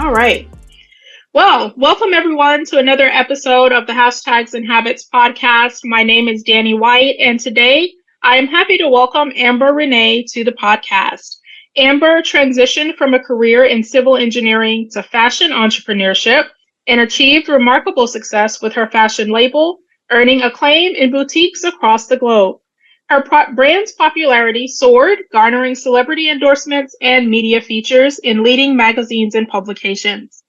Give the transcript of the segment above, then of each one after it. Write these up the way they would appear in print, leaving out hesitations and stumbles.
All right. Well, welcome everyone to another episode of the Hashtags and Habits podcast. My name is Danny White, and today I am happy to welcome Amber Renae to the podcast. Amber transitioned from a career in civil engineering to fashion entrepreneurship and achieved remarkable success with her fashion label, earning acclaim in boutiques across the globe. Her brand's popularity soared, garnering celebrity endorsements and media features in leading magazines and publications.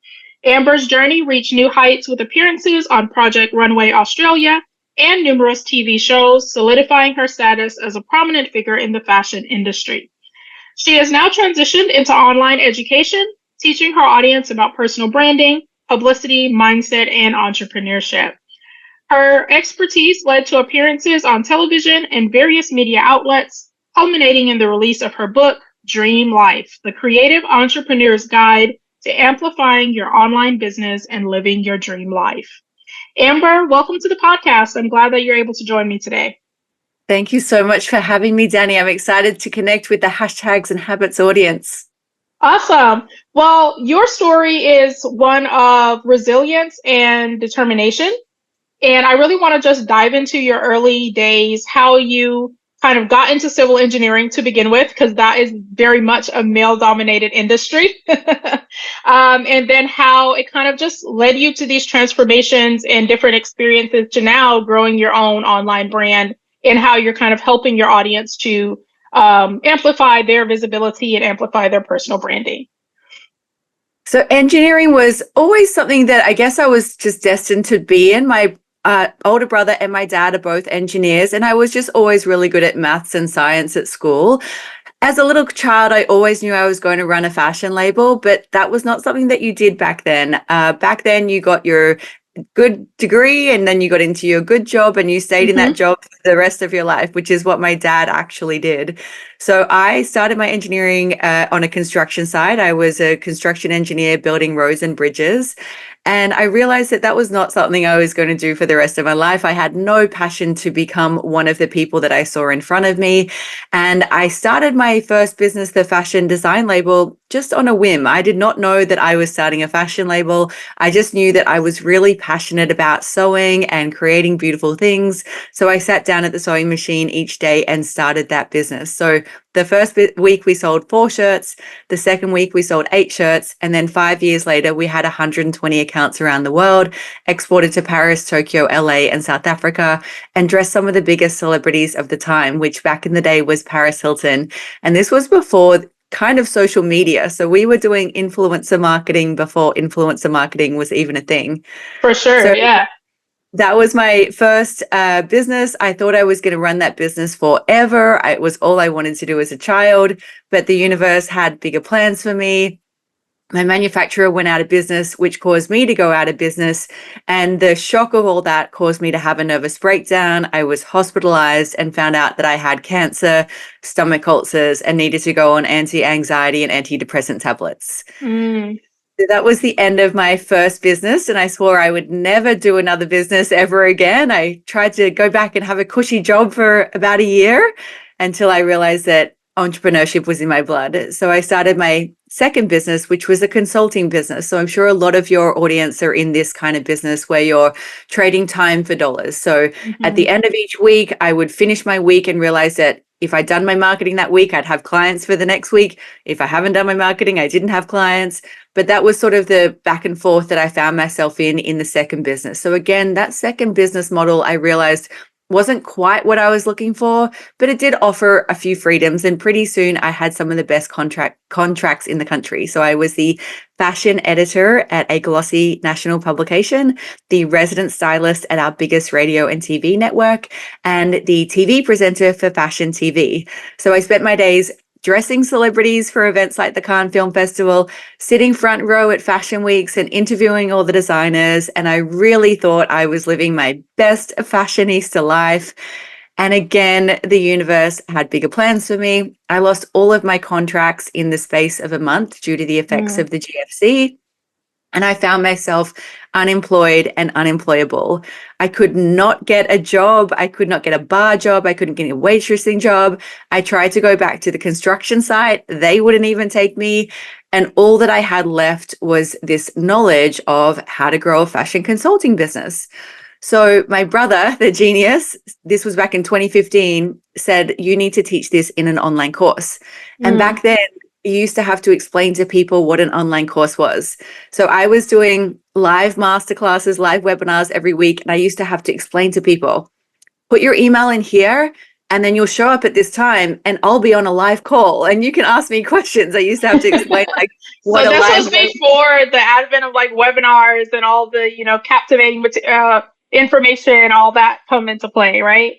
Amber's journey reached new heights with appearances on Project Runway Australia and numerous TV shows, solidifying her status as a prominent figure in the fashion industry. She has now transitioned into online education, teaching her audience about personal branding, publicity, mindset, and entrepreneurship. Her expertise led to appearances on television and various media outlets, culminating in the release of her book, Dream Life, The Creative Entrepreneur's Guide to Amplifying Your Online Business and Living Your Dream Life. Amber, welcome to the podcast. I'm glad that you're able to join me today. Thank you so much for having me, Danny. I'm excited to connect with the Hashtags and Habits audience. Awesome. Well, your story is one of resilience and determination. And I really want to just dive into your early days, how you kind of got into civil engineering to begin with, because that is very much a male-dominated industry. And then how it kind of just led you to these transformations and different experiences to now growing your own online brand and how you're kind of helping your audience to amplify their visibility and amplify their personal branding. So engineering was always something that I guess I was just destined to be in. My older brother and my dad are both engineers, and I was just always really good at maths and science at school. As a little child, I always knew I was going to run a fashion label, but that was not something that you did back then. Back then, you got your good degree and then you got into your good job and you stayed in that job for the rest of your life, which is what my dad actually did. So I started my engineering on a construction site. I was a construction engineer building roads and bridges. And I realized that that was not something I was going to do for the rest of my life. I had no passion to become one of the people that I saw in front of me. And I started my first business, the fashion design label, just on a whim. I did not know that I was starting a fashion label. I just knew that I was really passionate about sewing and creating beautiful things. So I sat down at the sewing machine each day and started that business. So the first week we sold 4 shirts. The second week we sold 8 shirts. And then 5 years later, we had 120 accounts around the world, exported to Paris, Tokyo, LA, and South Africa, and dressed some of the biggest celebrities of the time, which back in the day was Paris Hilton. And this was before kind of social media. So we were doing influencer marketing before influencer marketing was even a thing. For sure, yeah. That was my first business. I thought I was going to run that business forever. It was all I wanted to do as a child, but the universe had bigger plans for me. My manufacturer went out of business, which caused me to go out of business. And the shock of all that caused me to have a nervous breakdown. I was hospitalized and found out that I had cancer, stomach ulcers, and needed to go on anti-anxiety and antidepressant tablets. That was the end of my first business, and I swore I would never do another business ever again. I tried to go back and have a cushy job for about a year until I realized that entrepreneurship was in my blood. So I started my second business, which was a consulting business. So I'm sure a lot of your audience are in this kind of business where you're trading time for dollars. So at the end of each week, I would finish my week and realize that if I'd done my marketing that week, I'd have clients for the next week. If I haven't done my marketing, I didn't have clients. But that was sort of the back and forth that I found myself in the second business. So again, that second business model, I realized wasn't quite what I was looking for, but it did offer a few freedoms. And pretty soon I had some of the best contracts in the country. So I was the fashion editor at a glossy national publication, the resident stylist at our biggest radio and TV network, and the TV presenter for Fashion TV. So I spent my days dressing celebrities for events like the Cannes Film Festival, sitting front row at fashion weeks and interviewing all the designers. And I really thought I was living my best fashionista life. And again, the universe had bigger plans for me. I lost all of my contracts in the space of a month due to the effects of the GFC. And I found myself unemployed and unemployable. I could not get a job. I could not get a bar job. I couldn't get a waitressing job. I tried to go back to the construction site. They wouldn't even take me. And all that I had left was this knowledge of how to grow a fashion consulting business. So my brother, the genius, this was back in 2015, said, you need to teach this in an online course. And back then, you used to have to explain to people what an online course was. So I was doing live masterclasses, live webinars every week. And I used to have to explain to people, put your email in here, and then you'll show up at this time and I'll be on a live call and you can ask me questions. I used to have to explain like what So a this live was before the advent of like webinars and all the, captivating information, all that come into play, right?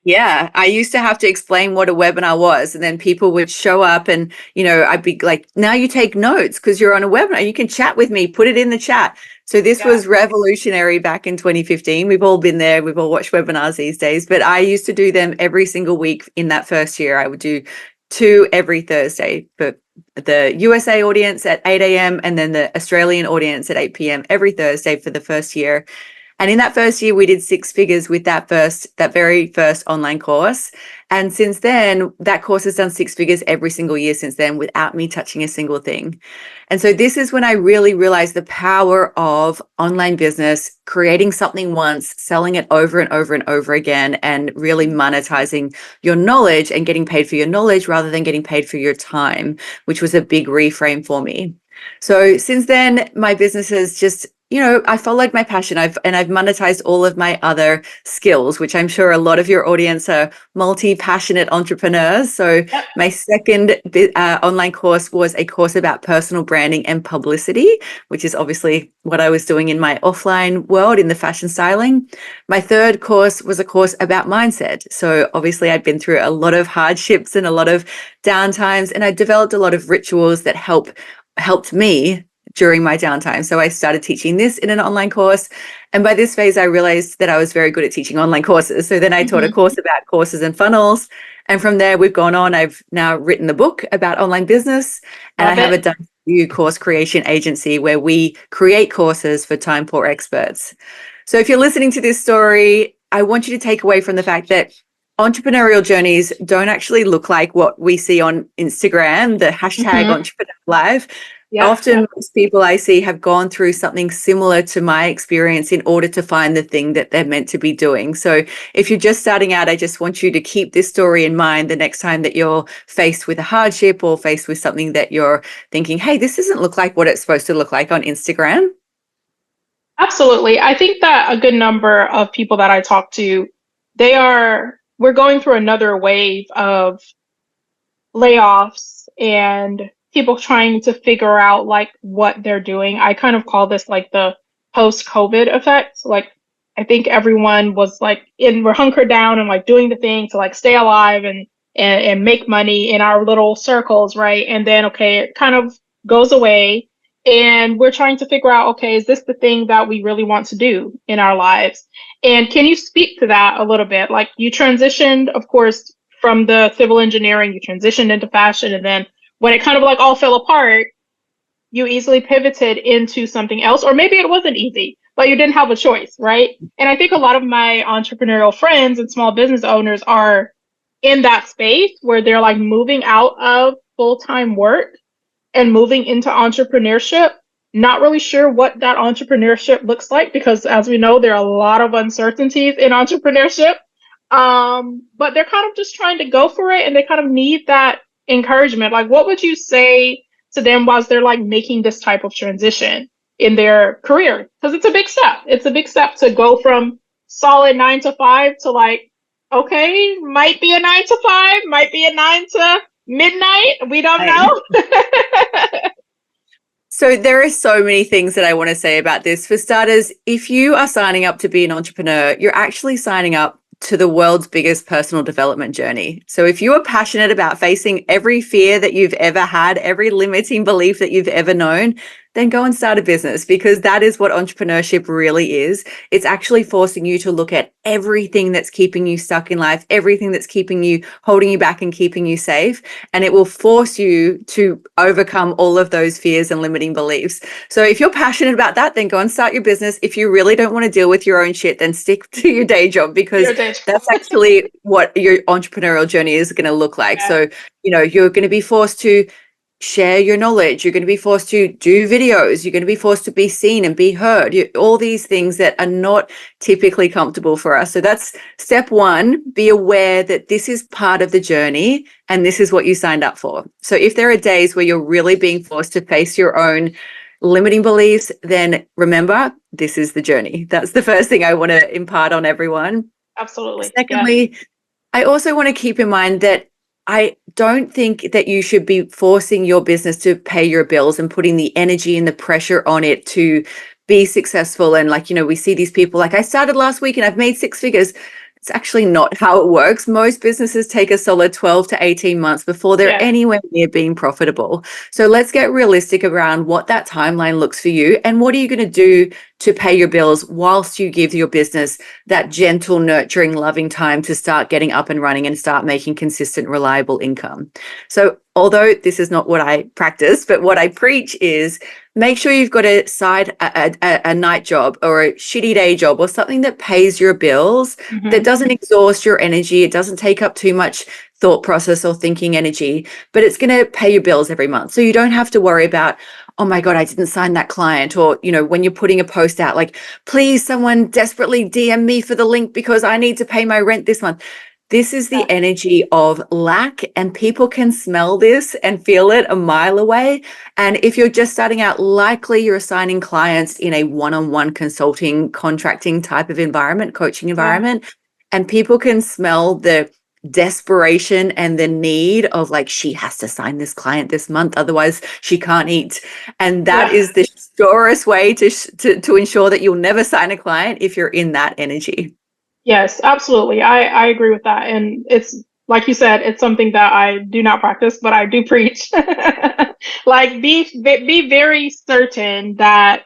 Yeah, I used to have to explain what a webinar was, and then people would show up and, I'd be like, now you take notes because you're on a webinar. You can chat with me, put it in the chat. So this was revolutionary back in 2015. We've all been there. We've all watched webinars these days, but I used to do them every single week in that first year. I would do 2 every Thursday, but the USA audience at 8 a.m. and then the Australian audience at 8 p.m. every Thursday for the first year. And in that first year, we did 6 figures with that very first online course. And since then, that course has done 6 figures every single year since then without me touching a single thing. And so this is when I really realized the power of online business, creating something once, selling it over and over and over again, and really monetizing your knowledge and getting paid for your knowledge rather than getting paid for your time, which was a big reframe for me. So since then, my business has just, I followed my passion. I've monetized all of my other skills, which I'm sure a lot of your audience are multi-passionate entrepreneurs. So my second online course was a course about personal branding and publicity, which is obviously what I was doing in my offline world in the fashion styling. My third course was a course about mindset. So obviously I'd been through a lot of hardships and a lot of downtimes, and I developed a lot of rituals that helped me during my downtime. So I started teaching this in an online course. And by this phase, I realized that I was very good at teaching online courses. So then I taught a course about courses and funnels. And from there, we've gone on. I've now written the book about online business. And I have a done course creation agency where we create courses for time poor experts. So if you're listening to this story, I want you to take away from the fact that entrepreneurial journeys don't actually look like what we see on Instagram, the hashtag entrepreneur live. Often most people I see have gone through something similar to my experience in order to find the thing that they're meant to be doing. So if you're just starting out, I just want you to keep this story in mind the next time that you're faced with a hardship or faced with something that you're thinking, hey, this doesn't look like what it's supposed to look like on Instagram. Absolutely. I think that a good number of people that I talk to, we're going through another wave of layoffs and people trying to figure out like what they're doing. I kind of call this like the post-COVID effect. Like I think everyone was like we're hunkered down and like doing the thing to like stay alive and make money in our little circles, right? And then okay, it kind of goes away and we're trying to figure out, okay, is this the thing that we really want to do in our lives? And can you speak to that a little bit? Like you transitioned, of course, from the civil engineering, you transitioned into fashion, and then when it kind of like all fell apart, you easily pivoted into something else, or maybe it wasn't easy, but you didn't have a choice, right? And I think a lot of my entrepreneurial friends and small business owners are in that space where they're like moving out of full-time work and moving into entrepreneurship, not really sure what that entrepreneurship looks like, because as we know, there are a lot of uncertainties in entrepreneurship. But they're kind of just trying to go for it and they kind of need that encouragement. Like, what would you say to them whilst they're like making this type of transition in their career? Because it's a big step. It's a big step to go from solid 9 to 5 to like, okay, might be a 9 to 5, might be a 9 to midnight. We don't know. So there are so many things that I want to say about this. For starters, if you are signing up to be an entrepreneur, you're actually signing up to the world's biggest personal development journey. So if you are passionate about facing every fear that you've ever had, every limiting belief that you've ever known, then go and start a business, because that is what entrepreneurship really is. It's actually forcing you to look at everything that's keeping you stuck in life, everything that's keeping you, holding you back and keeping you safe. And it will force you to overcome all of those fears and limiting beliefs. So if you're passionate about that, then go and start your business. If you really don't want to deal with your own shit, then stick to your day job, because that's actually what your entrepreneurial journey is going to look like. Yeah. So, you're going to be forced to share your knowledge. You're going to be forced to do videos. You're going to be forced to be seen and be heard. All these things that are not typically comfortable for us. So that's step one. Be aware that this is part of the journey and this is what you signed up for. So if there are days where you're really being forced to face your own limiting beliefs, then remember, this is the journey. That's the first thing I want to impart on everyone. Absolutely. Secondly, Yes. I also want to keep in mind that I don't think that you should be forcing your business to pay your bills and putting the energy and the pressure on it to be successful. And like, we see these people like, I started last week and I've made 6 figures. It's actually not how it works. Most businesses take a solid 12 to 18 months before they're Yeah. anywhere near being profitable. So let's get realistic around what that timeline looks for you and what are you going to do to pay your bills whilst you give your business that gentle, nurturing, loving time to start getting up and running and start making consistent, reliable income. So although this is not what I practice, but what I preach is make sure you've got a night job or a shitty day job or something that pays your bills, that doesn't exhaust your energy. It doesn't take up too much thought process or thinking energy, but it's going to pay your bills every month. So you don't have to worry about, oh my God, I didn't sign that client. Or, when you're putting a post out, like, please, someone desperately DM me for the link because I need to pay my rent this month. This is the energy of lack, and people can smell this and feel it a mile away. And if you're just starting out, likely you're assigning clients in a one-on-one consulting, contracting type of environment, coaching environment, and people can smell the desperation and the need of like, she has to sign this client this month, otherwise she can't eat. And that is the surest way to ensure that you'll never sign a client if you're in that energy. Yes, absolutely. I agree with that. And it's like you said, it's something that I do not practice, but I do preach. Like be very certain that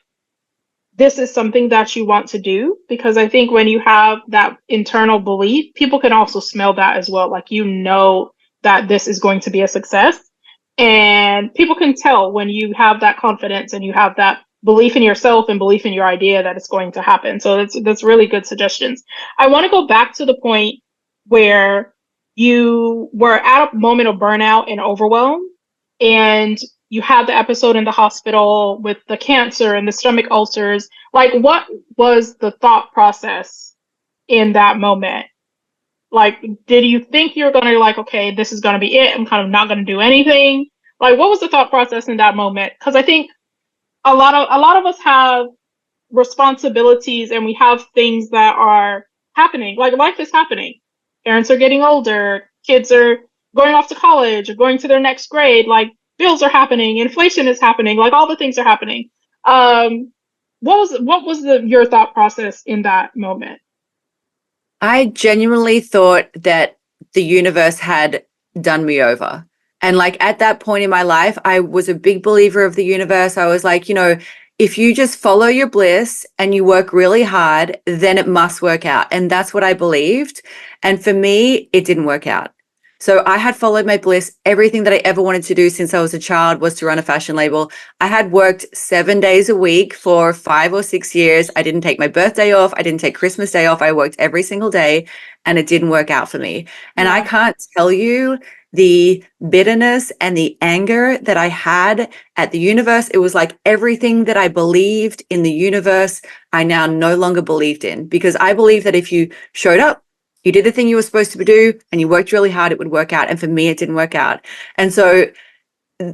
this is something that you want to do, because I think when you have that internal belief, people can also smell that as well. Like, that this is going to be a success. And people can tell when you have that confidence and you have that belief in yourself and belief in your idea that it's going to happen. So that's really good suggestions. I want to go back to the point where you were at a moment of burnout and overwhelm, and you had the episode in the hospital with the cancer and the stomach ulcers. Like, what was the thought process in that moment? Like, did you think you were going to, like, okay, this is going to be it, I'm kind of not going to do anything? Like, what was the thought process in that moment? Because I think a lot of us have responsibilities and we have things that are happening. Like, life is happening. Parents are getting older, kids are going off to college or going to their next grade. Like, bills are happening, inflation is happening, like all the things are happening. What was your thought process in that moment? I genuinely thought that the universe had done me over. And like at that point in my life, I was a big believer of the universe. I was like, if you just follow your bliss and you work really hard, then it must work out. And that's what I believed. And for me, it didn't work out. So I had followed my bliss. Everything that I ever wanted to do since I was a child was to run a fashion label. I had worked 7 days a week for 5 or 6 years. I didn't take my birthday off. I didn't take Christmas Day off. I worked every single day and it didn't work out for me. And I can't tell you the bitterness and the anger that I had at the universe. It was like everything that I believed in the universe, I now no longer believed in, because I believe that if you showed up, you did the thing you were supposed to do and you worked really hard, it would work out. And for me, it didn't work out. And so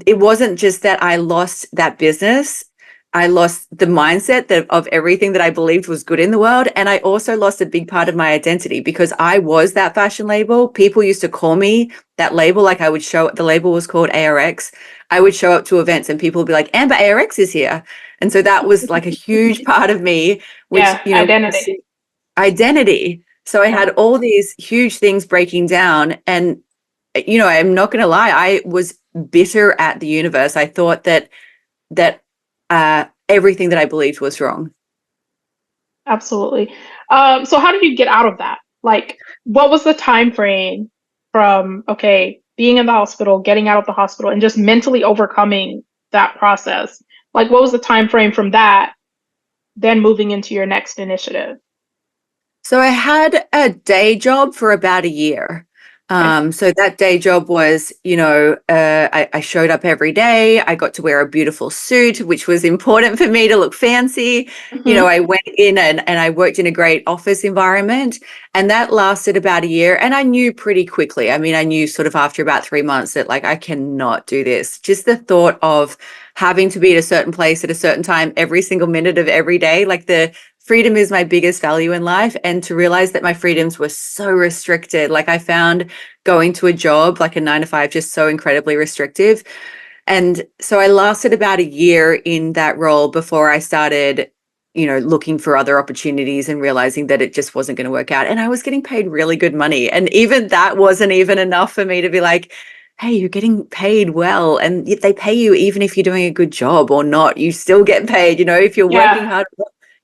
it wasn't just that I lost that business. I lost the mindset of everything that I believed was good in the world. And I also lost a big part of my identity, because I was that fashion label. People used to call me that label. Like the label was called ARX. I would show up to events and people would be like, Amber, ARX is here. And so that was like a huge part of me, which, Identity. identity. So I had all these huge things breaking down. And, I'm not going to lie, I was bitter at the universe. I thought that everything that I believed was wrong. Absolutely. So how did you get out of that? Like, what was the time frame from, okay, being in the hospital, getting out of the hospital, and just mentally overcoming that process? Like, what was the time frame from that, then moving into your next initiative? So I had a day job for about a year. So that day job was, I showed up every day. I got to wear a beautiful suit, which was important for me to look fancy. Hmm. I went in and I worked in a great office environment, and that lasted about a year. And I knew pretty quickly. I mean, I knew sort of after about 3 months that like, I cannot do this. Just the thought of having to be at a certain place at a certain time every single minute of every day, like the freedom is my biggest value in life. And to realize that my freedoms were so restricted, like I found going to a job like a 9 to 5 just so incredibly restrictive. And so I lasted about a year in that role before I started, looking for other opportunities and realizing that it just wasn't going to work out. And I was getting paid really good money. And even that wasn't even enough for me to be like, hey, you're getting paid well. And if they pay you, even if you're doing a good job or not, you still get paid. If you're working Yeah. hard,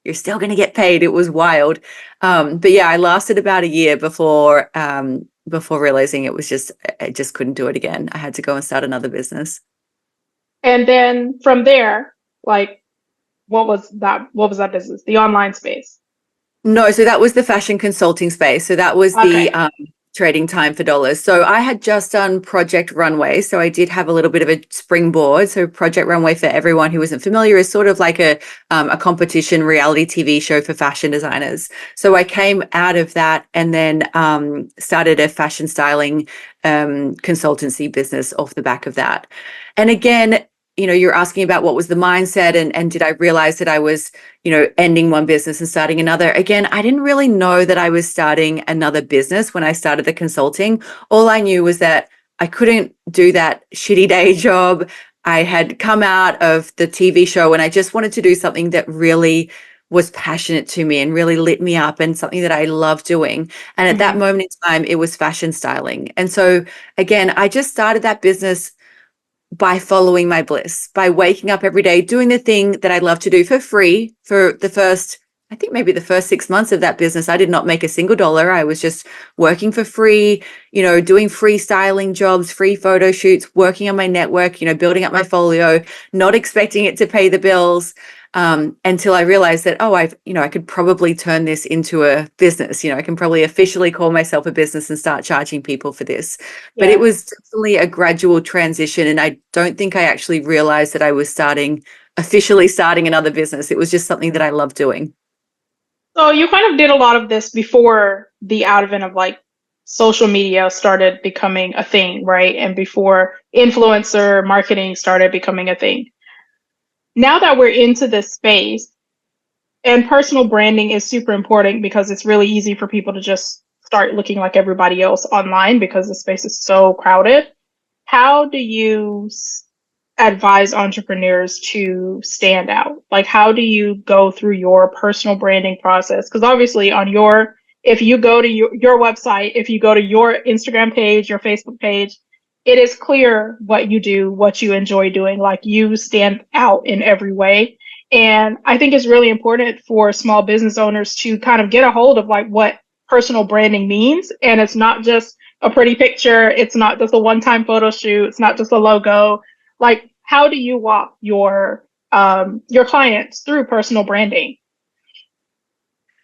you're still going to get paid. It was wild. But yeah, I lasted about a year before realizing I just couldn't do it again. I had to go and start another business. And then from there, like, what was that? What was that business? The online space. No, so that was the fashion consulting space. So that was the Okay. trading time for dollars. So I had just done Project Runway. So I did have a little bit of a springboard. So Project Runway, for everyone who isn't familiar, is sort of like a competition reality TV show for fashion designers. So I came out of that and then started a fashion styling consultancy business off the back of that. And again, you're asking about what was the mindset and did I realize that I was, ending one business and starting another. Again, I didn't really know that I was starting another business when I started the consulting. All I knew was that I couldn't do that shitty day job. I had come out of the TV show and I just wanted to do something that really was passionate to me and really lit me up and something that I love doing. And at that Hmm. moment in time, it was fashion styling. And so again, I just started that business by following my bliss, by waking up every day, doing the thing that I love to do for free for I think maybe the first 6 months of that business. I did not make a single dollar. I was just working for free, doing free styling jobs, free photo shoots, working on my network, building up my folio, not expecting it to pay the bills. Until I realized that, I could probably turn this into a business. I can probably officially call myself a business and start charging people for this. But it Yeah. was definitely a gradual transition. And I don't think I actually realized that I was officially starting another business. It was just something that I love doing. So you kind of did a lot of this before the advent of like social media started becoming a thing, right? And before influencer marketing started becoming a thing. Now that we're into this space, and personal branding is super important because it's really easy for people to just start looking like everybody else online because the space is so crowded. How do you advise entrepreneurs to stand out? Like, how do you go through your personal branding process? Because obviously, if you go to your website, if you go to your Instagram page, your Facebook page, it is clear what you do, what you enjoy doing. Like, you stand out in every way. And I think it's really important for small business owners to kind of get a hold of like what personal branding means. And it's not just a pretty picture. It's not just a one-time photo shoot. It's not just a logo. Like, how do you walk your clients through personal branding?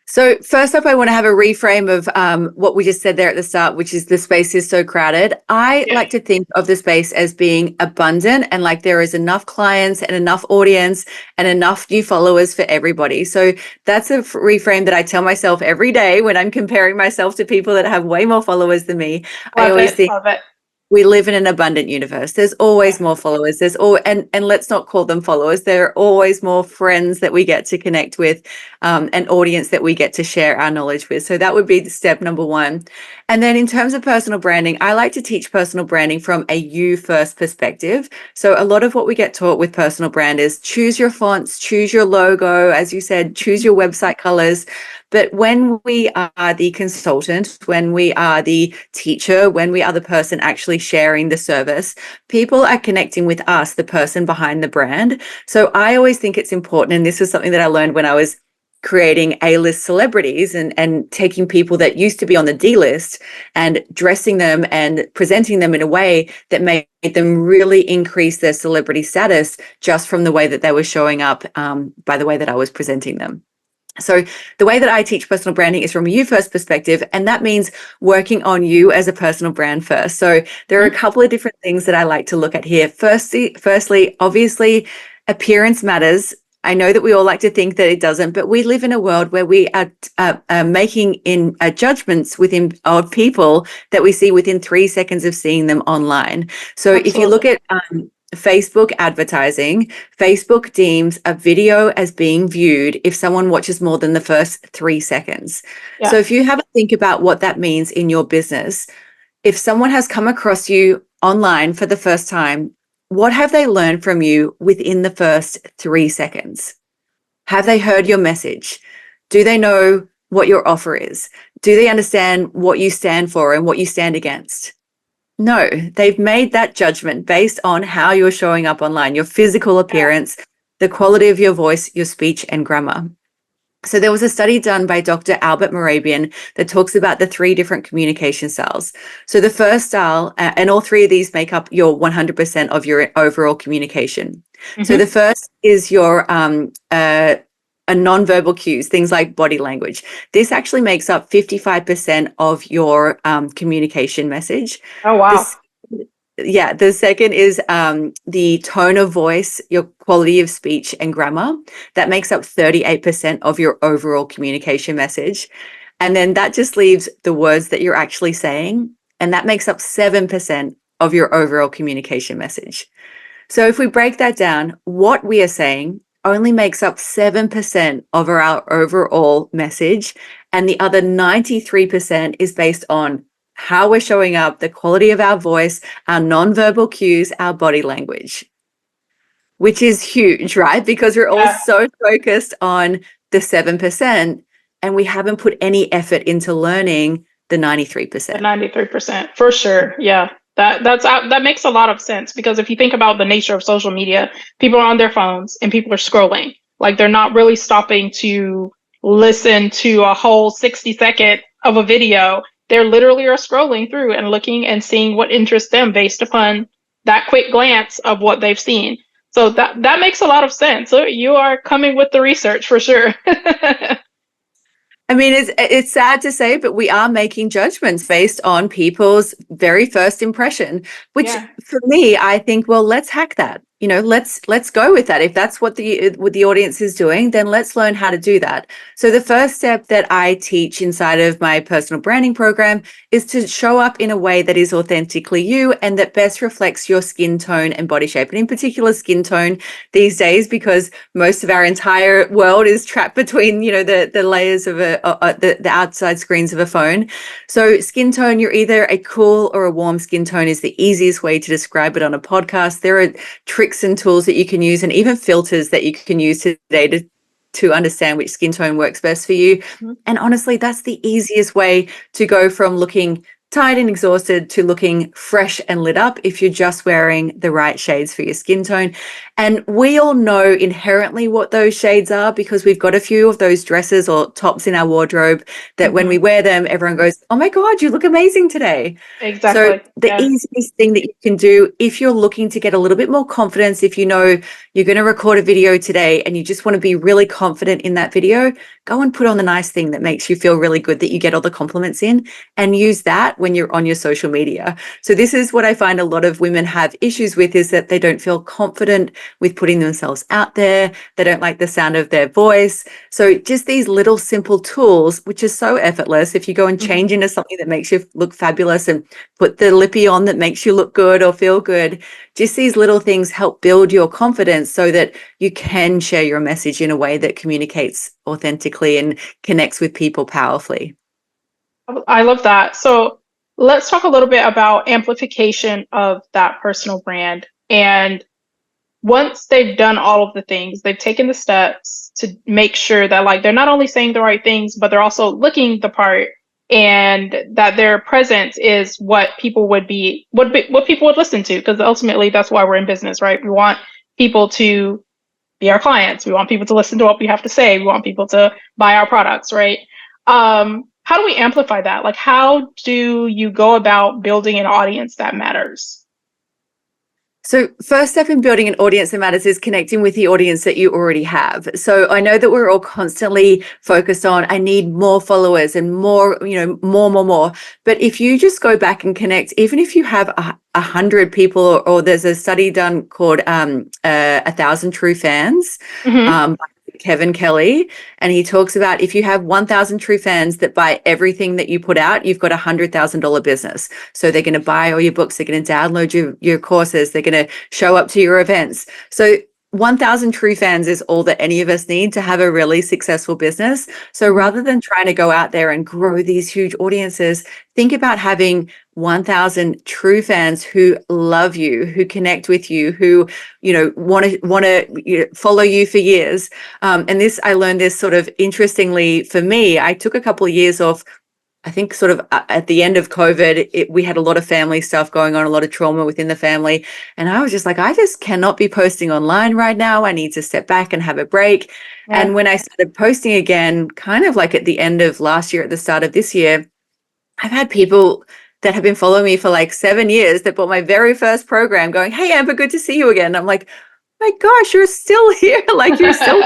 So first up, I want to have a reframe of what we just said there at the start, which is the space is so crowded. I Yeah. like to think of the space as being abundant and like there is enough clients and enough audience and enough new followers for everybody. So that's a reframe that I tell myself every day when I'm comparing myself to people that have way more followers than me. I Love always it. think, Love it. we live in an abundant universe. There's Yeah. always more followers. And let's not call them followers. There are always more friends that we get to connect with, an audience that we get to share our knowledge with. So that would be the step number one. And then in terms of personal branding, I like to teach personal branding from a you first perspective. So a lot of what we get taught with personal brand is choose your fonts, choose your logo, as you said, choose your website colors. But when we are the consultant, when we are the teacher, when we are the person actually sharing the service, people are connecting with us, the person behind the brand. So I always think it's important, and this was something that I learned when I was creating A-list celebrities and taking people that used to be on the D list and dressing them and presenting them in a way that made them really increase their celebrity status just from the way that they were showing up, by the way that I was presenting them. So the way that I teach personal branding is from a you first perspective, and that means working on you as a personal brand first. So there are a couple of different things that I like to look at here. Firstly, obviously, appearance matters. I know that we all like to think that it doesn't, but we live in a world where we are making judgments of people that we see within 3 seconds of seeing them online. So Absolutely. if you look at Facebook advertising, Facebook deems a video as being viewed if someone watches more than the first 3 seconds. Yeah. So if you have a think about what that means in your business, if someone has come across you online for the first time, what have they learned from you within the first 3 seconds? Have they heard your message? Do they know what your offer is? Do they understand what you stand for and what you stand against? No, they've made that judgment based on how you're showing up online, your physical appearance, the quality of your voice, your speech, and grammar. So there was a study done by Dr. Albert Morabian that talks about the 3 different communication styles. So the first style, and all 3 of these make up your 100% of your overall communication. So the first is your nonverbal cues, things like body language. This actually makes up 55% of your communication message. Oh, wow. The second is the tone of voice, your quality of speech and grammar. That makes up 38% of your overall communication message. And then that just leaves the words that you're actually saying, and that makes up 7% of your overall communication message. So if we break that down, what we are saying only makes up 7% of our overall message, and the other 93% is based on how we're showing up, the quality of our voice, our nonverbal cues, our body language, which is huge, right? Because we're all so focused on the 7%, and we haven't put any effort into learning the 93%. The 93%, for sure. Yeah. That makes a lot of sense, because if you think about the nature of social media, people are on their phones and people are scrolling. Like, they're not really stopping to listen to a whole 60-second of a video. They're literally are scrolling through and looking and seeing what interests them based upon that quick glance of what they've seen. So that makes a lot of sense. So you are coming with the research for sure. I mean, it's sad to say, but we are making judgments based on people's very first impression, which for me, I think, well, let's hack that. You know, let's go with that. If that's what the audience is doing, then let's learn how to do that. So the first step that I teach inside of my personal branding program is to show up in a way that is authentically you and that best reflects your skin tone and body shape, and in particular skin tone these days, because most of our entire world is trapped between, you know, the layers of the outside screens of a phone. So skin tone, you're either a cool or a warm skin tone is the easiest way to describe it on a podcast. There are tricks and tools that you can use, and even filters that you can use today to understand which skin tone works best for you. And honestly, that's the easiest way to go from looking tired and exhausted to looking fresh and lit up if you're just wearing the right shades for your skin tone. And we all know inherently what those shades are, because we've got a few of those dresses or tops in our wardrobe that when we wear them, everyone goes, oh my God, you look amazing today. Exactly. So the easiest thing that you can do if you're looking to get a little bit more confidence, if you know you're going to record a video today and you just want to be really confident in that video, go and put on the nice thing that makes you feel really good, that you get all the compliments in, and use that when you're on your social media. So this is what I find a lot of women have issues with, is that they don't feel confident with putting themselves out there. They don't like the sound of their voice. So just these little simple tools, which is so effortless. If you go and change into something that makes you look fabulous and put the lippy on that makes you look good or feel good, just these little things help build your confidence so that you can share your message in a way that communicates authentically and connects with people powerfully. I love that. So let's talk a little bit about amplification of that personal brand. And once they've done all of the things, they've taken the steps to make sure that, like, they're not only saying the right things, but they're also looking the part, and that their presence is what people would what people would listen to, because ultimately that's why we're in business, right? We want people to be our clients. We want people to listen to what we have to say. We want people to buy our products, right? How do we amplify that? Like, how do you go about building an audience that matters? So first step in building an audience that matters is connecting with the audience that you already have. So I know that we're all constantly focused on, I need more followers and more, more. But if you just go back and connect, even if you have 100 people, or there's a study done called 1,000 True Fans, Mm-hmm. by Kevin Kelly, and he talks about if you have 1,000 true fans that buy everything that you put out, you've got $100,000 business. So they're going to buy all your books, they're going to download your courses, they're going to show up to your events. So 1,000 true fans is all that any of us need to have a really successful business. So rather than trying to go out there and grow these huge audiences, think about having 1,000 true fans who love you, who connect with you, who want to follow you for years. And this, I learned this sort of interestingly for me. I took a couple of years off. I think sort of at the end of COVID, we had a lot of family stuff going on, a lot of trauma within the family. And I was just like, I just cannot be posting online right now. I need to step back and have a break. Yeah. And when I started posting again, kind of like at the end of last year, at the start of this year, I've had people that have been following me for like 7 years that bought my very first program going, "Hey, Amber, good to see you again." I'm like, my gosh, you're still here. Like you're still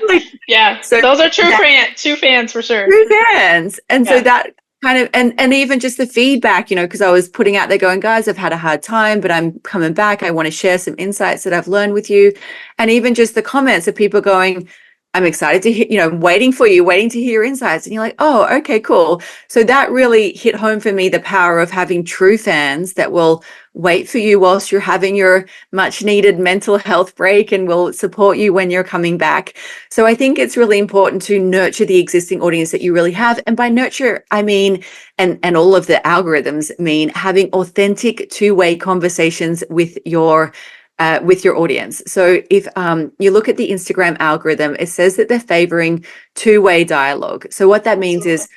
like, Yeah. so Those are that true fans for sure. true fans. And so Yeah. that kind of, and even just the feedback, because I was putting out there going, guys, I've had a hard time, but I'm coming back. I want to share some insights that I've learned with you. And even just the comments of people going, I'm excited to hear, waiting for you, waiting to hear your insights. And you're like, oh, okay, cool. So that really hit home for me, the power of having true fans that will wait for you whilst you're having your much needed mental health break and will support you when you're coming back. So I think it's really important to nurture the existing audience that you really have. And by nurture, I mean, and all of the algorithms mean having authentic two-way conversations with your audience. So if you look at the Instagram algorithm, it says that they're favoring two-way dialogue. So what that means Absolutely. is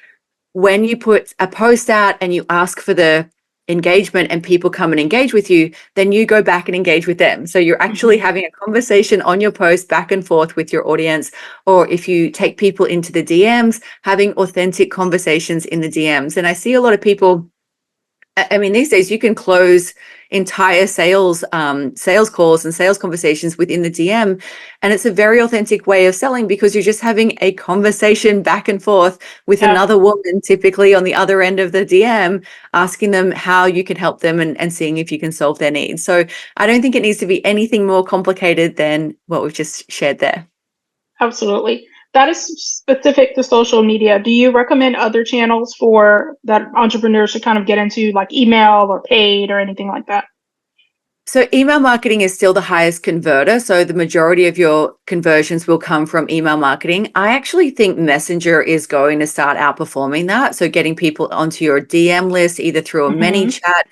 when you put a post out and you ask for the engagement and people come and engage with you, then you go back and engage with them. So you're actually Mm-hmm. having a conversation on your post back and forth with your audience. Or if you take people into the DMs, having authentic conversations in the DMs. And I see a lot of people, I mean, these days you can close entire sales calls and sales conversations within the DM. And it's a very authentic way of selling because you're just having a conversation back and forth with Yeah. another woman, typically on the other end of the DM, asking them how you can help them and seeing if you can solve their needs. So I don't think it needs to be anything more complicated than what we've just shared there. Absolutely. That is specific to social media. Do you recommend other channels for that entrepreneurs should kind of get into, like email or paid or anything like that? So email marketing is still the highest converter. So the majority of your conversions will come from email marketing. I actually think Messenger is going to start outperforming that. So getting people onto your DM list, either through a Mm-hmm. ManyChat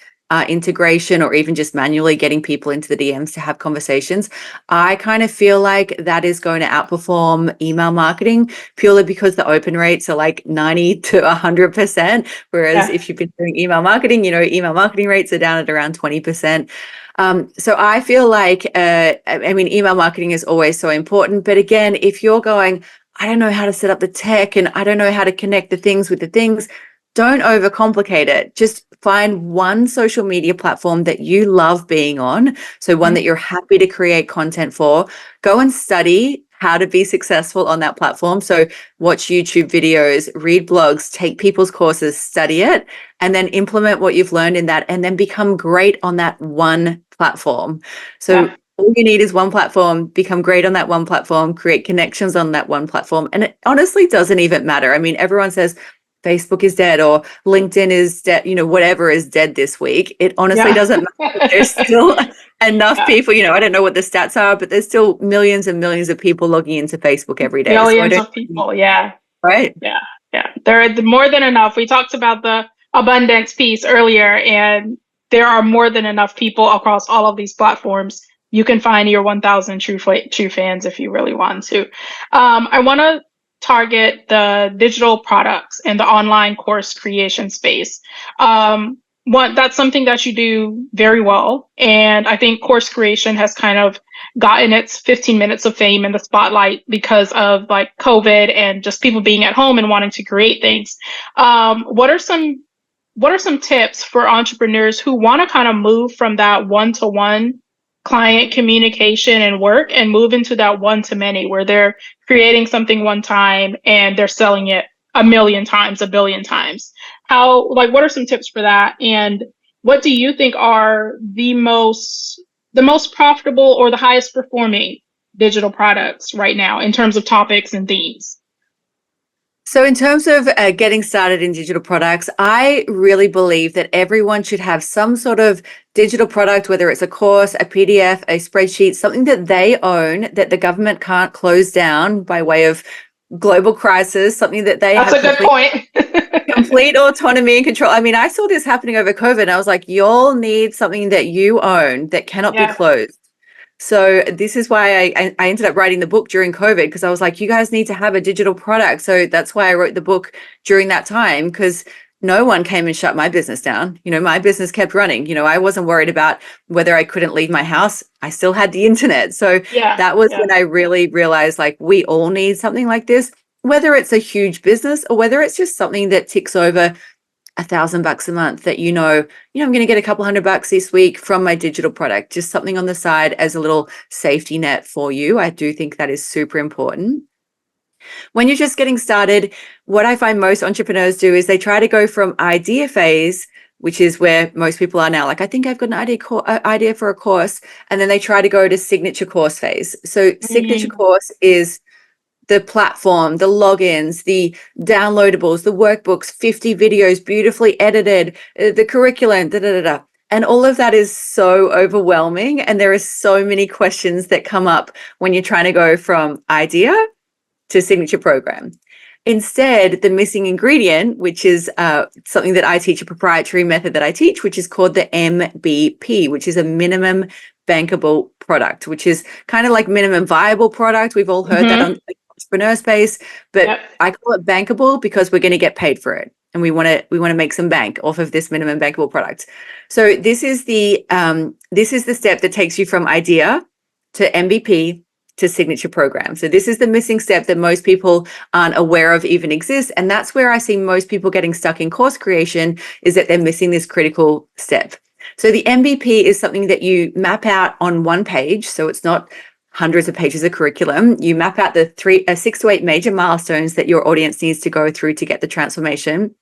integration or even just manually getting people into the DMs to have conversations. I kind of feel like that is going to outperform email marketing purely because the open rates are like 90 to 100%. Whereas Yeah. if you've been doing email marketing, email marketing rates are down at around 20%. So I feel like, I mean, email marketing is always so important. But again, if you're going, I don't know how to set up the tech and I don't know how to connect the things with the things, don't overcomplicate it. Just find one social media platform that you love being on. So one that you're happy to create content for. Go and study how to be successful on that platform. So watch YouTube videos, read blogs, take people's courses, study it, and then implement what you've learned in that and then become great on that one platform. So Yeah. all you need is one platform, become great on that one platform, create connections on that one platform. And it honestly doesn't even matter. I mean, everyone says Facebook is dead or LinkedIn is dead, whatever is dead this week. It honestly Yeah. doesn't matter. There's still enough Yeah. people, I don't know what the stats are, but there's still millions and millions of people logging into Facebook every day. So I Millions don't, of people. Yeah. right? Yeah. Yeah. There are more than enough. We talked about the abundance piece earlier, and there are more than enough people across all of these platforms. You can find your 1,000 true fans if you really want to. I want to target the digital products and the online course creation space. That's something that you do very well, and I think course creation has kind of gotten its 15 minutes of fame in the spotlight because of like COVID and just people being at home and wanting to create things. What are some tips for entrepreneurs who want to kind of move from that one-to-one client communication and work and move into that one to many where they're creating something one time and they're selling it a million times, a billion times. What are some tips for that? And what do you think are the most profitable or the highest performing digital products right now in terms of topics and themes? So in terms of getting started in digital products, I really believe that everyone should have some sort of digital product, whether it's a course, a PDF, a spreadsheet, something that they own that the government can't close down by way of global crisis, something that they That's have a good point. complete autonomy and control. I mean, I saw this happening over COVID and I was like, y'all need something that you own that cannot be Yeah. closed. So this is why I ended up writing the book during COVID, because I was like, you guys need to have a digital product. So that's why I wrote the book during that time, because no one came and shut my business down. You know, my business kept running. You know, I wasn't worried about whether I couldn't leave my house. I still had the internet. So Yeah. that was Yeah. when I really realized, like, we all need something like this, whether it's a huge business or whether it's just something that ticks over $1,000 a month that I'm going to get a couple $100 this week from my digital product, just something on the side as a little safety net for you. I do think that is super important. When you're just getting started, what I find most entrepreneurs do is they try to go from idea phase, which is where most people are now. Like, I think I've got an idea for a course, and then they try to go to signature course phase. So signature course is the platform, the logins, the downloadables, the workbooks, 50 videos beautifully edited, the curriculum, da, da, da, da. And all of that is so overwhelming. And there are so many questions that come up when you're trying to go from idea to signature program. Instead, the missing ingredient, which is something that I teach, a proprietary method that I teach, which is called the MBP, which is a minimum bankable product, which is kind of like minimum viable product. We've all heard that on the entrepreneur space, but I call it bankable because we're going to get paid for it, and we want to make some bank off of this minimum bankable product. So this is the step that takes you from idea to MBP to signature program. So this is the missing step that most people aren't aware of even exists. And that's where I see most people getting stuck in course creation, is that they're missing this critical step. So the MVP is something that you map out on one page. So it's not hundreds of pages of curriculum. You map out the 6 to 8 major milestones that your audience needs to go through to get the transformation.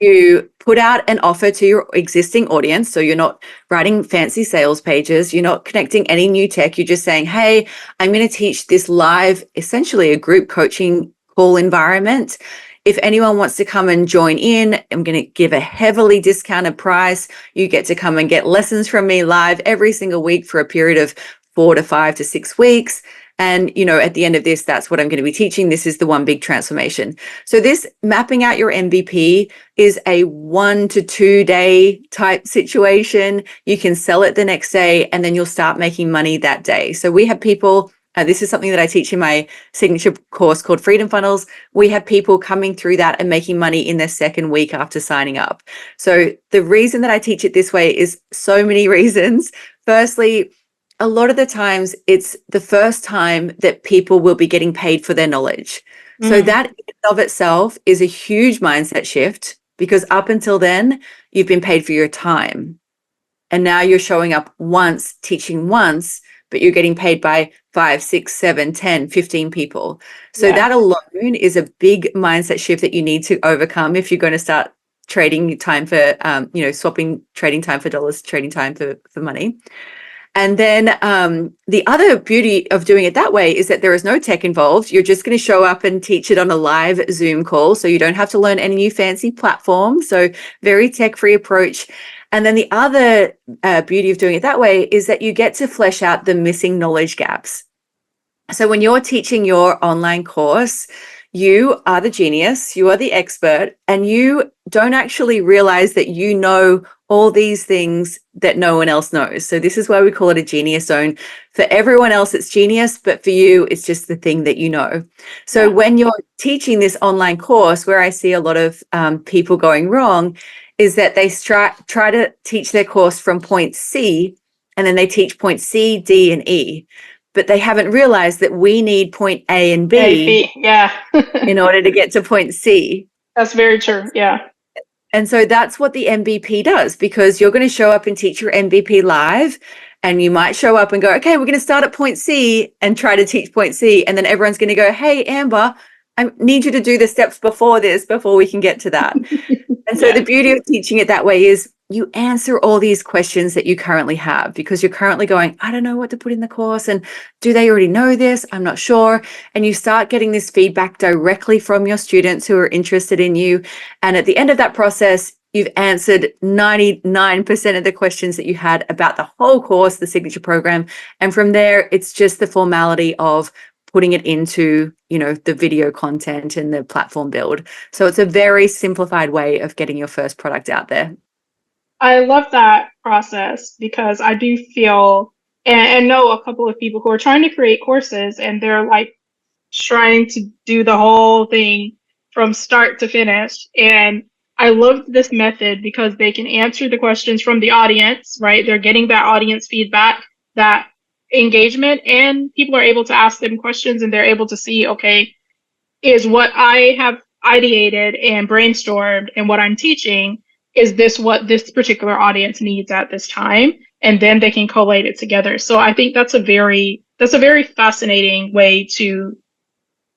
You put out an offer to your existing audience. So you're not writing fancy sales pages. You're not connecting any new tech. You're just saying, hey, I'm going to teach this live, essentially a group coaching call environment. If anyone wants to come and join in, I'm going to give a heavily discounted price. You get to come and get lessons from me live every single week for a period of 4 to 5 to 6 weeks. And, at the end of this, that's what I'm going to be teaching. This is the one big transformation. So this mapping out your MVP is a 1 to 2 day type situation. You can sell it the next day, and then you'll start making money that day. So we have people, this is something that I teach in my signature course called Freedom Funnels. We have people coming through that and making money in their second week after signing up. So the reason that I teach it this way is so many reasons. Firstly, a lot of the times it's the first time that people will be getting paid for their knowledge. So that in and of itself is a huge mindset shift, because up until then, you've been paid for your time. And now you're showing up once, teaching once, but you're getting paid by 5, 6, 7, 10, 15 people. So that alone is a big mindset shift that you need to overcome if you're going to start trading time for, swapping trading time for dollars, trading time for money. And then the other beauty of doing it that way is that there is no tech involved. You're just going to show up and teach it on a live Zoom call. So you don't have to learn any new fancy platform. So very tech-free approach. And then the other beauty of doing it that way is that you get to flesh out the missing knowledge gaps. So when you're teaching your online course, you are the genius, you are the expert, and you don't actually realize that you know all these things that no one else knows. So this is why we call it a genius zone. For everyone else, it's genius, but for you, it's just the thing that you know. So when you're teaching this online course, where I see a lot of people going wrong is that they try to teach their course from point C, and then they teach point C, D, and E. But they haven't realized that we need point A and B, in order to get to point C. That's very true. Yeah. And so that's what the MVP does, because you're going to show up and teach your MVP live. And you might show up and go, okay, we're going to start at point C and try to teach point C. And then everyone's going to go, hey, Amber, I need you to do the steps before this, before we can get to that. And so the beauty of teaching it that way is you answer all these questions that you currently have, because you're currently going, I don't know what to put in the course. And do they already know this? I'm not sure. And you start getting this feedback directly from your students who are interested in you. And at the end of that process, you've answered 99% of the questions that you had about the whole course, the signature program. And from there, it's just the formality of putting it into, the video content and the platform build. So it's a very simplified way of getting your first product out there. I love that process because I do feel and know a couple of people who are trying to create courses, and they're like trying to do the whole thing from start to finish. And I love this method because they can answer the questions from the audience, right? They're getting that audience feedback, that engagement, and people are able to ask them questions, and they're able to see, okay, is what I have ideated and brainstormed and what I'm teaching, is this what this particular audience needs at this time? And then they can collate it together. So I think that's a very fascinating way to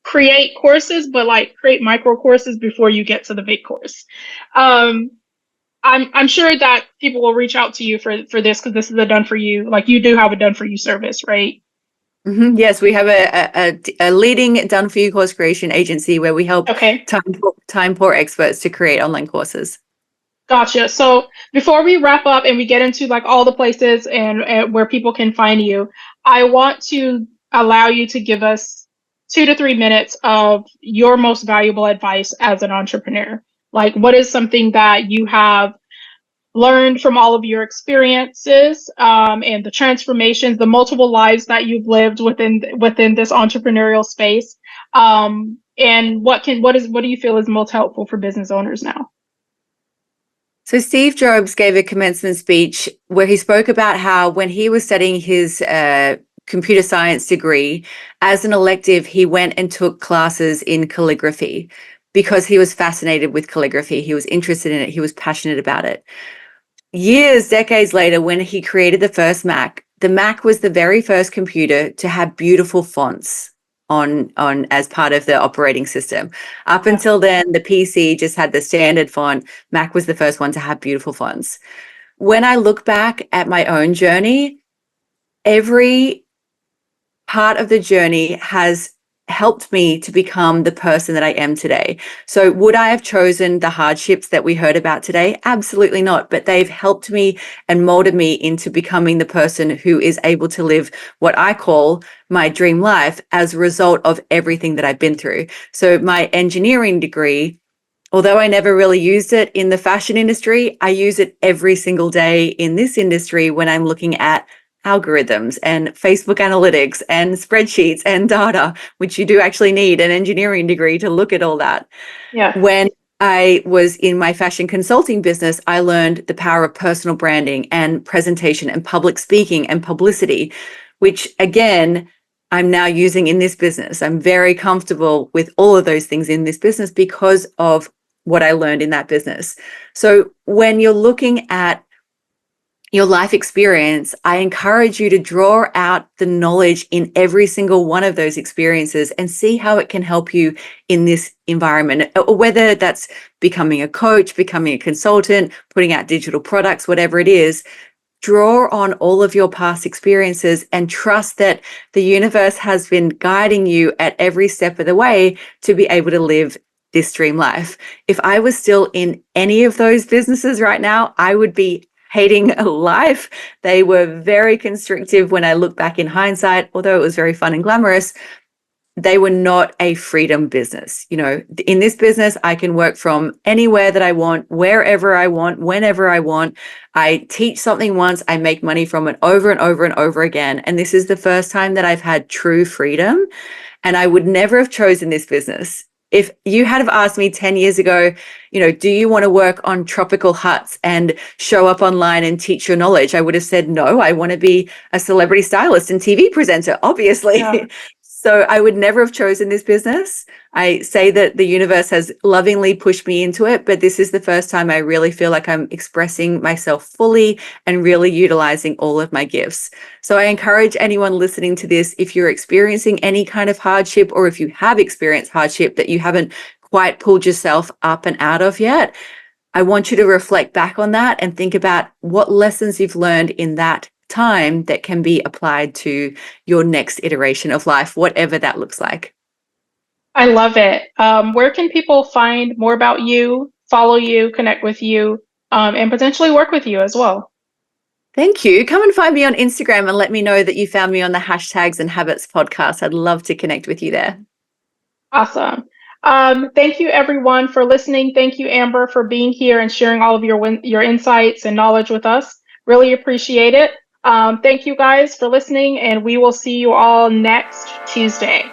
create courses, but like create micro courses before you get to the big course. I'm sure that people will reach out to you for this, because this is a done for you. Like, you do have a done for you service, right? Mm-hmm. Yes, we have a leading done for you course creation agency where we help time poor experts to create online courses. Gotcha. So before we wrap up and we get into like all the places and where people can find you, I want to allow you to give us 2 to 3 minutes of your most valuable advice as an entrepreneur. Like, what is something that you have learned from all of your experiences, and the transformations, the multiple lives that you've lived within this entrepreneurial space, and what do you feel is most helpful for business owners now? So Steve Jobs gave a commencement speech where he spoke about how when he was studying his computer science degree, as an elective, he went and took classes in calligraphy because he was fascinated with calligraphy. He was interested in it. He was passionate about it. Decades later, when he created the first Mac, the Mac was the very first computer to have beautiful fonts on as part of the operating system. Up until then, the PC just had the standard font. Mac was the first one to have beautiful fonts. When I look back at my own journey, every part of the journey has helped me to become the person that I am today. So would I have chosen the hardships that we heard about today? Absolutely not. But they've helped me and molded me into becoming the person who is able to live what I call my dream life as a result of everything that I've been through. So my engineering degree, although I never really used it in the fashion industry, I use it every single day in this industry when I'm looking at algorithms and Facebook analytics and spreadsheets and data, which you do actually need an engineering degree to look at all that. Yeah. When I was in my fashion consulting business, I learned the power of personal branding and presentation and public speaking and publicity, which again, I'm now using in this business. I'm very comfortable with all of those things in this business because of what I learned in that business. So when you're looking at your life experience, I encourage you to draw out the knowledge in every single one of those experiences and see how it can help you in this environment, whether that's becoming a coach, becoming a consultant, putting out digital products, whatever it is. Draw on all of your past experiences and trust that the universe has been guiding you at every step of the way to be able to live this dream life. If I was still in any of those businesses right now, I would be hating life. They were very constrictive when I look back in hindsight, although it was very fun and glamorous. They were not a freedom business. In this business, I can work from anywhere that I want, wherever I want, whenever I want. I teach something once, I make money from it over and over and over again. And this is the first time that I've had true freedom. And I would never have chosen this business. If you had have asked me 10 years ago, do you want to work on tropical huts and show up online and teach your knowledge? I would have said, no, I want to be a celebrity stylist and TV presenter, obviously. Yeah. So I would never have chosen this business. I say that the universe has lovingly pushed me into it, but this is the first time I really feel like I'm expressing myself fully and really utilizing all of my gifts. So I encourage anyone listening to this, if you're experiencing any kind of hardship, or if you have experienced hardship that you haven't quite pulled yourself up and out of yet, I want you to reflect back on that and think about what lessons you've learned in that time that can be applied to your next iteration of life, whatever that looks like. I love it. Where can people find more about you, follow you, connect with you, and potentially work with you as well? Thank you. Come and find me on Instagram and let me know that you found me on the Hashtags and Habits podcast. I'd love to connect with you there. Awesome. Thank you, everyone, for listening. Thank you, Amber, for being here and sharing all of your insights and knowledge with us. Really appreciate it. Thank you, guys, for listening, and we will see you all next Tuesday.